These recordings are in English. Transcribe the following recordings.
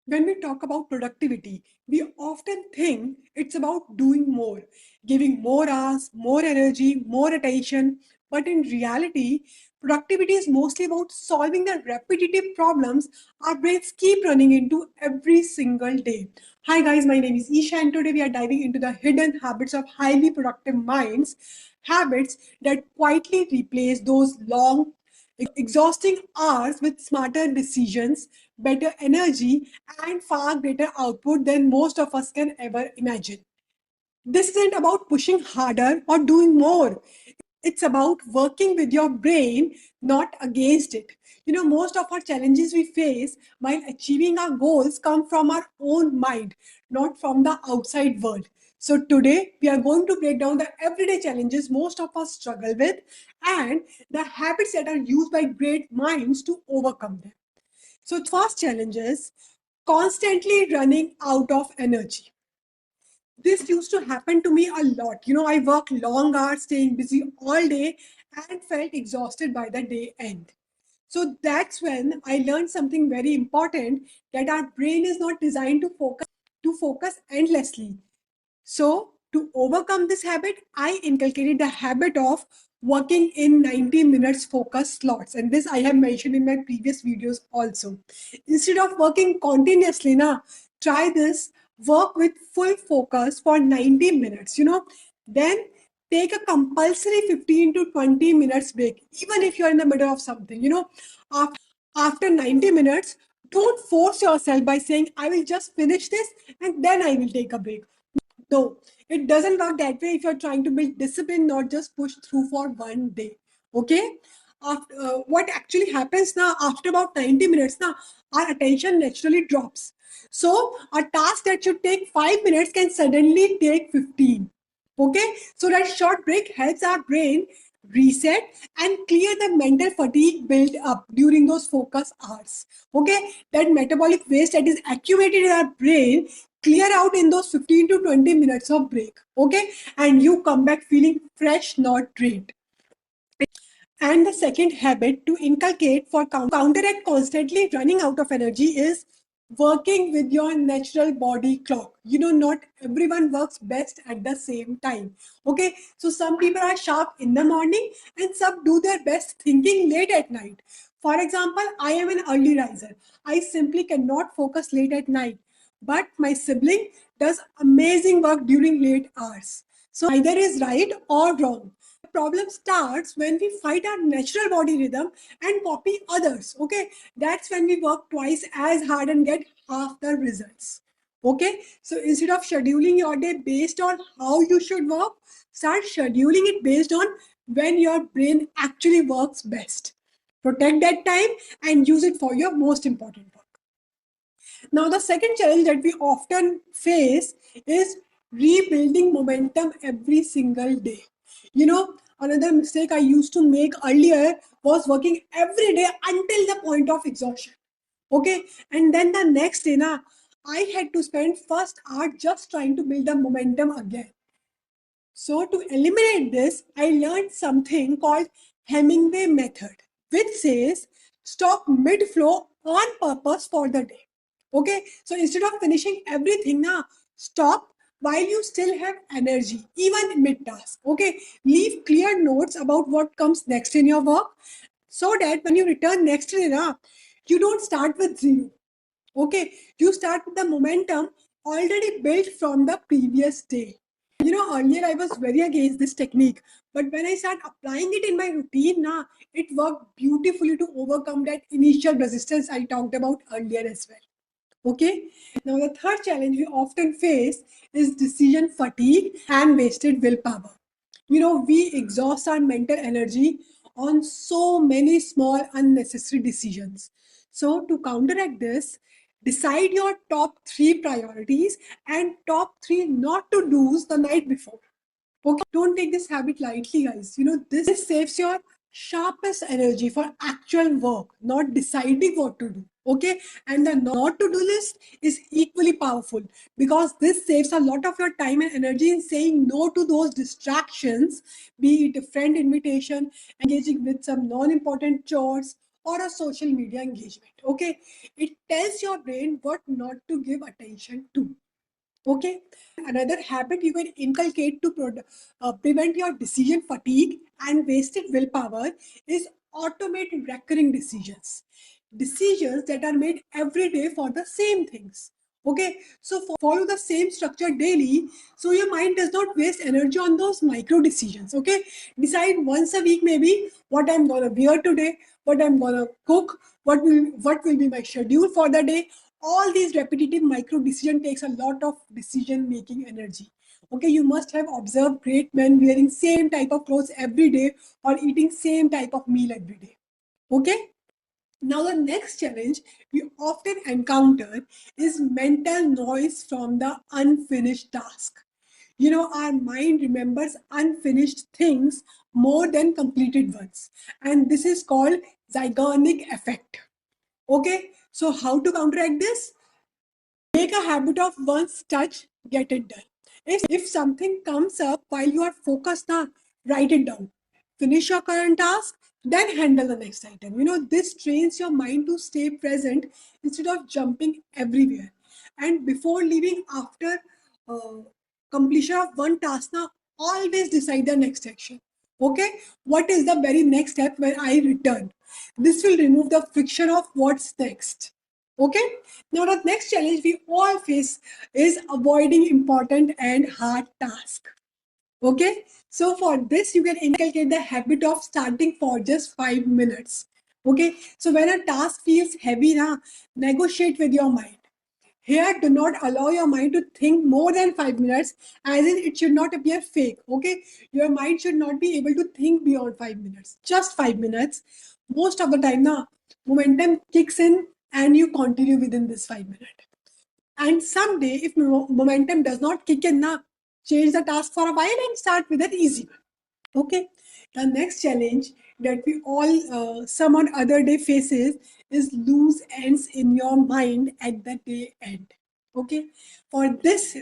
When we talk about productivity, we often think it's about doing more, giving more hours, more energy, more attention. But in reality, productivity is mostly about solving the repetitive problems our brains keep running into every single day. Hi guys, my name is Isha, and today we are diving into the hidden habits of highly productive minds, habits that quietly replace those long exhausting hours with smarter decisions, better energy, and far greater output than most of us can ever imagine. This isn't about pushing harder or doing more. It's about working with your brain, not against it. Most of our challenges we face while achieving our goals come from our own mind, not from the outside world. So, today we are going to break down the everyday challenges most of us struggle with and the habits that are used by great minds to overcome them. So, the first challenge is constantly running out of energy. This used to happen to me a lot. I worked long hours, staying busy all day, and felt exhausted by the day end. So that's when I learned something very important, that our brain is not designed to focus endlessly. So, to overcome this habit, I inculcated the habit of working in 90 minutes focus slots. And this I have mentioned in my previous videos also. Instead of working continuously, try this. Work with full focus for 90 minutes, then take a compulsory 15 to 20 minutes break, even if you're in the middle of something, after 90 minutes, don't force yourself by saying, I will just finish this and then I will take a break. No, it doesn't work that way if you're trying to build discipline, not just push through for one day. Okay? What actually happens now, after about 90 minutes, now our attention naturally drops. So, a task that should take 5 minutes can suddenly take 15. Okay? So, that short break helps our brain reset and clear the mental fatigue built up during those focus hours. Okay? That metabolic waste that is accumulated in our brain clear out in those 15 to 20 minutes of break. Okay, and you come back feeling fresh, not drained. And the second habit to inculcate for counteract constantly running out of energy is working with your natural body clock. Not everyone works best at the same time. Okay, so some people are sharp in the morning and some do their best thinking late at night. For example, I am an early riser. I simply cannot focus late at night. But my sibling does amazing work during late hours. So neither is right or wrong. The problem starts when we fight our natural body rhythm and copy others. Okay, that's when we work twice as hard and get half the results. Okay, so instead of scheduling your day based on how you should work, start scheduling it based on when your brain actually works best. Protect that time and use it for your most important work. Now, the second challenge that we often face is rebuilding momentum every single day. Another mistake I used to make earlier was working every day until the point of exhaustion. Okay, and then the next day, I had to spend first hour just trying to build the momentum again. So to eliminate this, I learned something called Hemingway method, which says stop mid-flow on purpose for the day. Okay, so instead of finishing everything now, stop while you still have energy, even mid-task. Okay, leave clear notes about what comes next in your work, so that when you return next day, you don't start with zero. Okay, you start with the momentum already built from the previous day. Earlier I was very against this technique, but when I started applying it in my routine, it worked beautifully to overcome that initial resistance I talked about earlier as well. Okay, now the third challenge we often face is decision fatigue and wasted willpower. We exhaust our mental energy on so many small unnecessary decisions. So, to counteract this, decide your top three priorities and top three not to do's the night before. Okay, don't take this habit lightly, guys. This saves your sharpest energy for actual work, not deciding what to do. Okay, and the not to do list is equally powerful because this saves a lot of your time and energy in saying no to those distractions, be it a friend invitation, engaging with some non important chores, or a social media engagement. Okay, it tells your brain what not to give attention to. Okay, another habit you can inculcate to prevent your decision fatigue and wasted willpower is automate recurring decisions. Decisions that are made every day for the same things. Okay, so follow the same structure daily so your mind does not waste energy on those micro decisions. Okay, decide once a week maybe what I'm gonna wear today, what I'm gonna cook, what will be my schedule for the day. All these repetitive micro decision takes a lot of decision making energy. Okay, you must have observed great men wearing same type of clothes every day or eating same type of meal every day. Okay, now the next challenge we often encounter is mental noise from the unfinished task. You know, our mind remembers unfinished things more than completed ones, and this is called Zeigarnik effect. Okay, so how to counteract this? Make a habit of once touch, get it done. If something comes up while you are focused, now write it down. Finish your current task, then handle the next item. You know, this trains your mind to stay present instead of jumping everywhere. And before leaving, after uh, completion of one task, now always decide the next action. Okay, what is the very next step when I return? This will remove the friction of what's next. Okay, now the next challenge we all face is avoiding important and hard tasks. Okay, so for this you can inculcate the habit of starting for just 5 minutes. Okay, so when a task feels heavy, negotiate with your mind. Here, do not allow your mind to think more than 5 minutes, as in it should not appear fake. Okay, your mind should not be able to think beyond 5 minutes. Just 5 minutes. Most of the time, momentum kicks in and you continue within this 5 minutes. And someday, if momentum does not kick in, change the task for a while and start with an easy one. Okay. The next challenge that we all some or other day faces is loose ends in your mind at the day end. Okay. For this,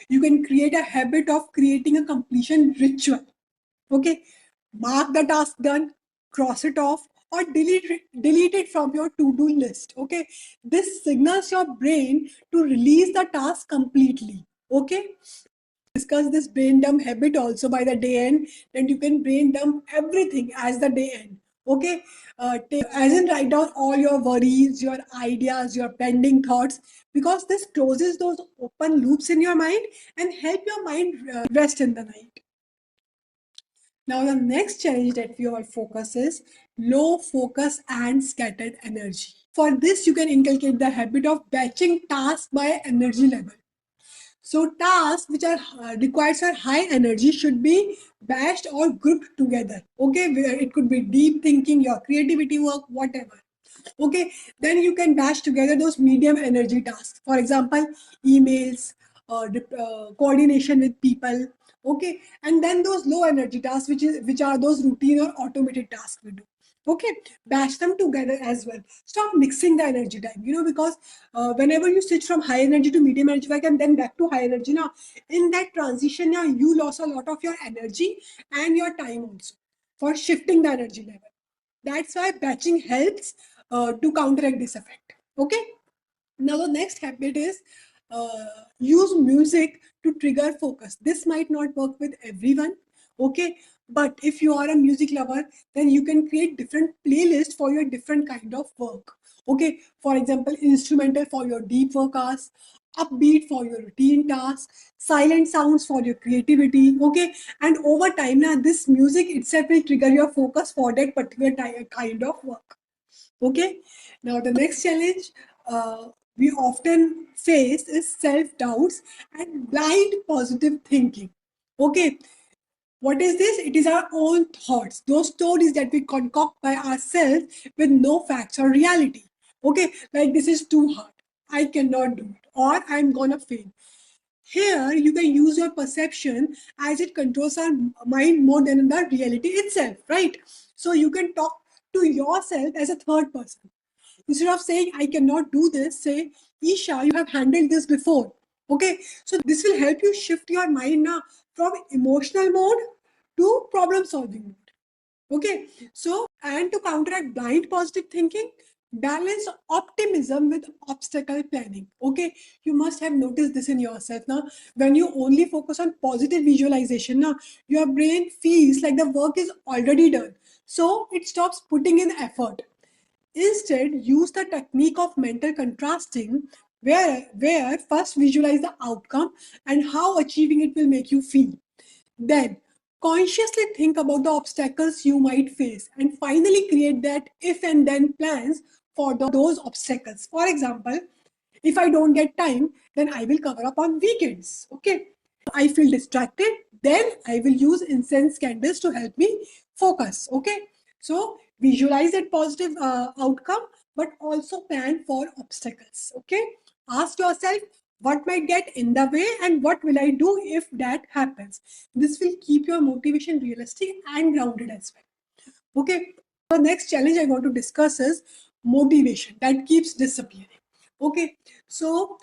you can create a habit of creating a completion ritual. Okay. Mark the task done, cross it off, or delete it from your to-do list. Okay. This signals your brain to release the task completely. Okay, discuss this brain dump habit also by the day end, that you can brain dump everything as the day end. Okay, as in write down all your worries, your ideas, your pending thoughts, because this closes those open loops in your mind and help your mind rest in the night. Now the next challenge that we all focus is low focus and scattered energy. For this you can inculcate the habit of batching tasks by energy level. So tasks which are requires a high energy should be batched or grouped together. Okay, where it could be deep thinking, your creativity work, whatever. Okay, then you can batch together those medium energy tasks. For example, emails, coordination with people. Okay, and then those low energy tasks, which are those routine or automated tasks we do. Okay, batch them together as well. Stop mixing the energy time, you know, because whenever you switch from high energy to medium energy work and then back to high energy, now in that transition, now you lost a lot of your energy and your time also for shifting the energy level. That's why batching helps to counteract this effect. Okay. Now the next habit is use music to trigger focus. This might not work with everyone. Okay. But if you are a music lover, then you can create different playlists for your different kind of work. Okay. For example, instrumental for your deep workouts, upbeat for your routine tasks, silent sounds for your creativity. Okay. And over time, now this music itself will trigger your focus for that particular kind of work. Okay. Now the next challenge we often face is self-doubts and blind positive thinking. Okay. What is this? It is our own thoughts, those stories that we concoct by ourselves with no facts or reality. Okay, like this is too hard, I cannot do it, or I'm gonna fail. Here, you can use your perception as it controls our mind more than the reality itself, right? So you can talk to yourself as a third person. Instead of saying, I cannot do this, say, Isha, you have handled this before. Okay, so this will help you shift your mind now from emotional mode to problem solving mode. Okay, so and to counteract blind positive thinking, balance optimism with obstacle planning. Okay, you must have noticed this in yourself now. When you only focus on positive visualization, now your brain feels like the work is already done, so it stops putting in effort. Instead, use the technique of mental contrasting, where first visualize the outcome and how achieving it will make you feel. Then, consciously think about the obstacles you might face and finally create that if and then plans for those obstacles. For example, if I don't get time, then I will cover up on weekends. Okay. I feel distracted, then I will use incense candles to help me focus. Okay. So visualize that positive outcome, but also plan for obstacles. Okay. Ask yourself what might get in the way and what will I do if that happens. This will keep your motivation realistic and grounded as well. Okay. The next challenge I want to discuss is motivation that keeps disappearing. Okay. So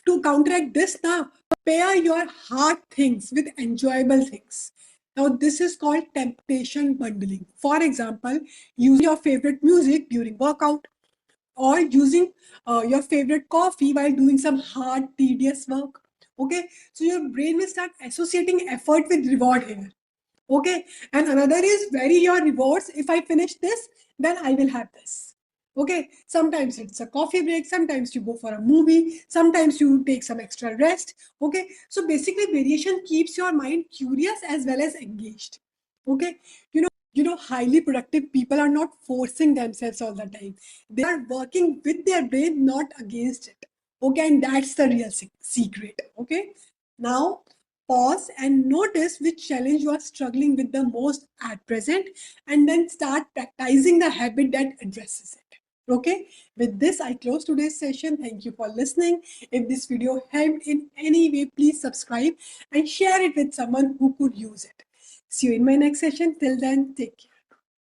to counteract this now, pair your hard things with enjoyable things. Now this is called temptation bundling. For example, using your favorite music during workout, or using your favorite coffee while doing some hard tedious work. Okay, so your brain will start associating effort with reward here. Okay, and another is vary your rewards. If I finish this, then I will have this. Okay, sometimes it's a coffee break, sometimes you go for a movie, sometimes you take some extra rest. Okay, so basically variation keeps your mind curious as well as engaged. Okay, highly productive people are not forcing themselves all the time, they are working with their brain, not against it. Okay, and that's the real secret. Okay, now pause and notice which challenge you are struggling with the most at present, and then start practicing the habit that addresses it. Okay, with this I close today's session. Thank you for listening. If this video helped in any way, please subscribe and share it with someone who could use it. See you in my next session. Till then, take care.